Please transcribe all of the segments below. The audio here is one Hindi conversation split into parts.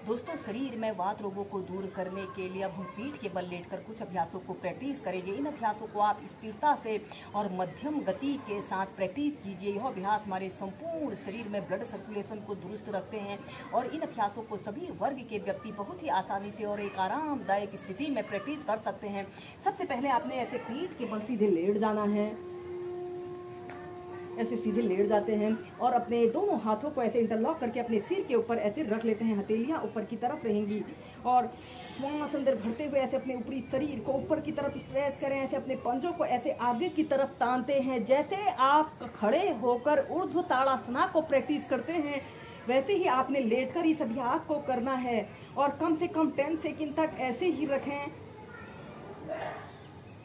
दोस्तों, शरीर में वात रोगों को दूर करने के लिए अब हम पीठ के बल लेटकर कुछ अभ्यासों को प्रैक्टिस करेंगे। इन अभ्यासों को आप स्थिरता से और मध्यम गति के साथ प्रैक्टिस कीजिए। यह अभ्यास हमारे संपूर्ण शरीर में ब्लड सर्कुलेशन को दुरुस्त रखते हैं और इन अभ्यासों को सभी वर्ग के व्यक्ति बहुत ही आसानी से और एक आरामदायक स्थिति में प्रैक्टिस कर सकते हैं। सबसे पहले आपने ऐसे पीठ के बल सीधे लेट जाना है। ऐसे सीधे लेट जाते हैं और अपने दोनों हाथों को ऐसे इंटरलॉक करके अपने सिर के ऊपर ऐसे रख लेते हैं। हथेलियां ऊपर की तरफ रहेंगी और श्वास अंदर भरते हुए ऐसे अपने ऊपरी शरीर को ऊपर की तरफ स्ट्रेच करें। ऐसे अपने पंजों को ऐसे आगे की तरफ तानते हैं। जैसे आप खड़े होकर ऊर्ध्व ताड़ासना को प्रैक्टिस करते हैं, वैसे ही आपने लेटकर इस अभ्यास को करना है और कम से कम 10 सेकंड तक ऐसे ही रखें,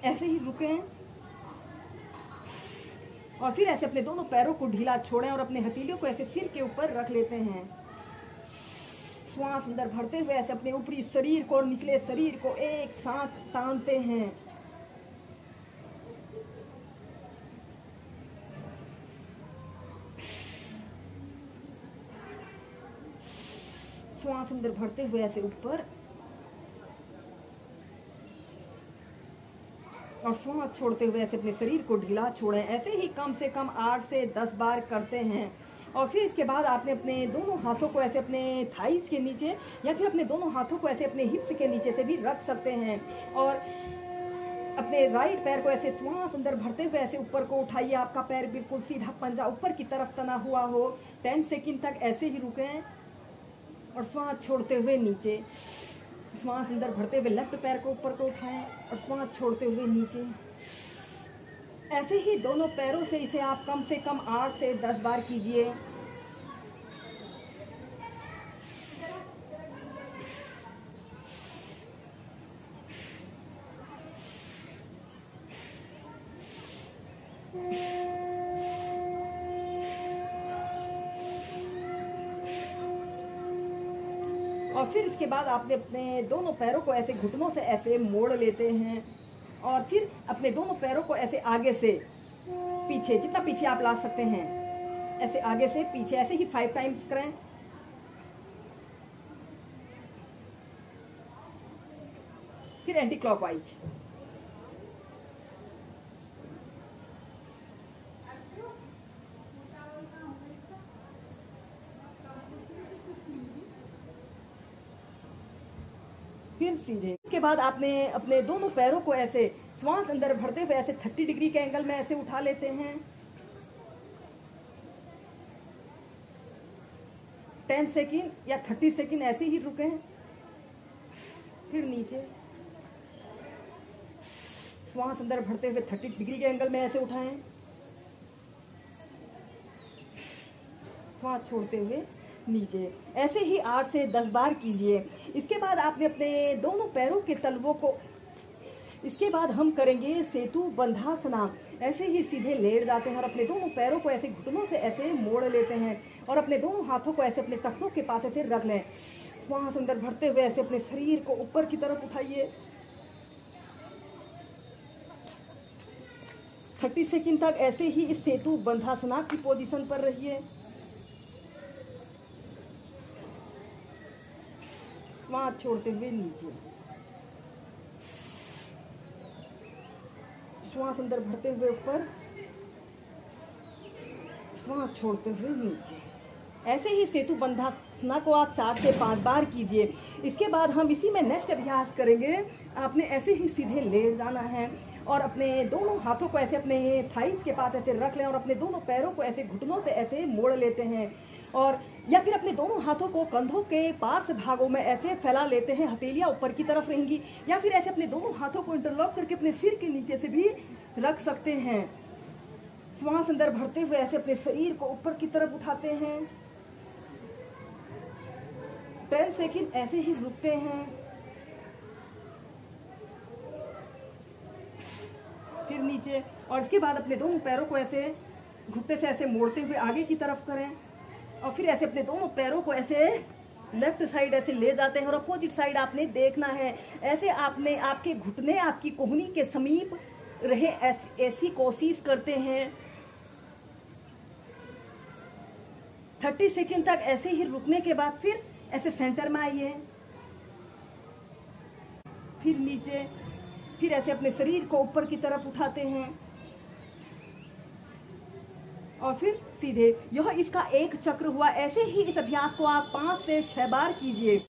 ऐसे ही रुकें और फिर ऐसे अपने दोनों पैरों को ढीला छोड़ें और अपने हथेलियों को ऐसे सिर के ऊपर रख लेते हैं। श्वास अंदर भरते हुए ऐसे अपने ऊपरी शरीर को और निचले शरीर को एक साथ तानते हैं। श्वास अंदर भरते हुए ऐसे ऊपर और श्वास छोड़ते हुए ऐसे अपने शरीर को ढीला छोड़ें। ऐसे ही कम से कम 8 से 10 बार करते हैं और फिर इसके बाद आपने अपने दोनों हाथों को ऐसे अपने थाइस के नीचे या फिर अपने दोनों हाथों को ऐसे अपने हिप्स के नीचे से भी रख सकते हैं और अपने राइट पैर को ऐसे श्वास अंदर भरते हुए ऐसे ऊपर को उठाइए। आपका पैर बिल्कुल सीधा, पंजा ऊपर की तरफ तना हुआ हो। 10 सेकंड तक ऐसे ही रुकें और श्वास छोड़ते हुए नीचे। श्वास अंदर भरते हुए लेफ्ट पैर को ऊपर को उठाएं और श्वास छोड़ते हुए नीचे। ऐसे ही दोनों पैरों से इसे आप कम से कम 8 से 10 बार कीजिए। और फिर इसके बाद आपने अपने दोनों पैरों को ऐसे घुटनों से ऐसे मोड़ लेते हैं और फिर अपने दोनों पैरों को ऐसे आगे से पीछे, जितना पीछे आप ला सकते हैं, ऐसे आगे से पीछे, ऐसे ही 5 टाइम्स करें। फिर एंटी क्लॉकवाइज। फिर सीधे। इसके बाद आपने अपने दोनों पैरों को ऐसे श्वास अंदर भरते हुए ऐसे 30 डिग्री के एंगल में ऐसे उठा लेते हैं। 10 सेकंड या 30 सेकंड ऐसे ही रुके। फिर नीचे श्वास अंदर भरते हुए 30 डिग्री के एंगल में ऐसे उठाएं। श्वास छोड़ते हुए नीचे। ऐसे ही 8 से 10 बार कीजिए। इसके बाद आपने अपने दोनों पैरों के तलवों को, इसके बाद हम करेंगे सेतु बंधासना। ऐसे ही सीधे लेट जाते हैं और अपने दोनों पैरों को ऐसे घुटनों से ऐसे मोड़ लेते हैं और अपने दोनों हाथों को ऐसे अपने टखनों के पास ऐसे रख लें। श्वास अंदर भरते हुए ऐसे अपने शरीर को ऊपर की तरफ उठाइए। 30 सेकंड तक ऐसे ही इस सेतु बंधासना की पोजीशन पर रहिए। श्वास छोड़ते हुए नीचे। श्वास अंदर भरते हुए ऊपर, श्वास छोड़ते हुए नीचे। ऐसे ही सेतु बंधासना को आप 4 से 5 बार कीजिए। इसके बाद हम इसी में नेक्स्ट अभ्यास करेंगे। आपने ऐसे ही सीधे लेट जाना है और अपने दोनों हाथों को ऐसे अपने थाइस के पास ऐसे रख लें और अपने दोनों पैरों को ऐसे घुटनों से ऐसे मोड़ लेते हैं और या फिर अपने दोनों हाथों को कंधों के पार्श्व भागों में ऐसे फैला लेते हैं। हथेलियां ऊपर की तरफ रहेंगी या फिर ऐसे अपने दोनों हाथों को इंटरलॉक करके अपने सिर के नीचे से भी रख सकते हैं। श्वास अंदर भरते हुए ऐसे अपने शरीर को ऊपर की तरफ उठाते हैं। 10 सेकंड ऐसे ही रुकते हैं। फिर नीचे और इसके बाद अपने दोनों पैरों को ऐसे घुटने से ऐसे मोड़ते हुए आगे की तरफ करें और फिर ऐसे अपने दोनों पैरों को ऐसे लेफ्ट साइड ऐसे ले जाते हैं और अपोजिट साइड आपने देखना है। ऐसे आपने आपके घुटने आपकी कोहनी के समीप रहे, ऐसी कोशिश करते हैं। 30 सेकंड तक ऐसे ही रुकने के बाद फिर ऐसे सेंटर में आइए, फिर नीचे, फिर ऐसे अपने शरीर को ऊपर की तरफ उठाते हैं और फिर सीधे। यह इसका एक चक्र हुआ। ऐसे ही इस अभ्यास को आप 5 से 6 बार कीजिए।